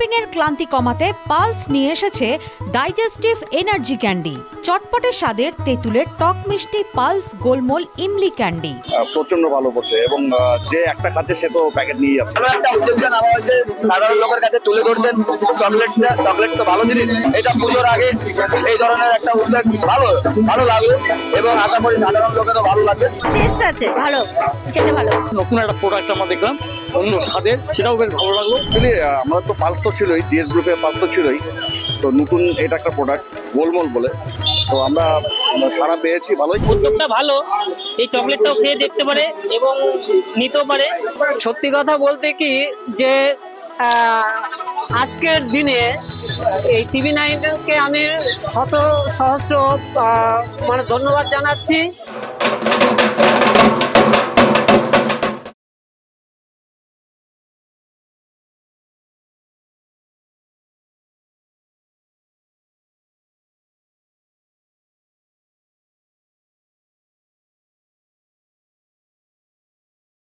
Shopping এর ক্লান্তি কমাতে পালস নিয়ে এসেছে ডাইজেস্টিভ এনার্জি ক্যান্ডি। চটপটে স্বাদের তেঁতুলের টক মিষ্টি পালস গোলমোল ইমলি ক্যান্ডি প্রচন্ড ভালো করছে এবং যে একটা খাচ্ছে সে তো প্যাকেট নিয়ে যাচ্ছে। একটা উদ্যোগ নেওয়া হয়েছে, সাধারণ লোকের কাছে তুলে ধরছেন চকলেট তো ভালো জিনিস, এটা পুজোর আগে এই ধরনের একটা উদ্যোগ ভালো লাগলো এবং আশা করি সাধারণ লোকেরও ভালো লাগবে। টেস্ট আছে, ভালো, খেতে ভালো। নতুন একটা প্রোডাক্ট আমরা দেখলাম, অন্য স্বাদের, সেটাও বেশ ভালো লাগলো। অ্যাকচুয়ালি আমরা তো পালস তো ছিলই, ডিএস গ্রুপের পালস তো ছিলই, তো নতুন এটা একটা প্রোডাক্ট গোলমোল বলে, তো আমরা সারা পেয়েছি ভালোই। উদ্যোগটা ভালো, এই চকলেটটাও খেয়ে দেখতে পারে এবং নিতেও পারে। সত্যি কথা বলতে কি যে আজকের দিনে এই TV9-কে আমি সহস্র মানে ধন্যবাদ জানাচ্ছি।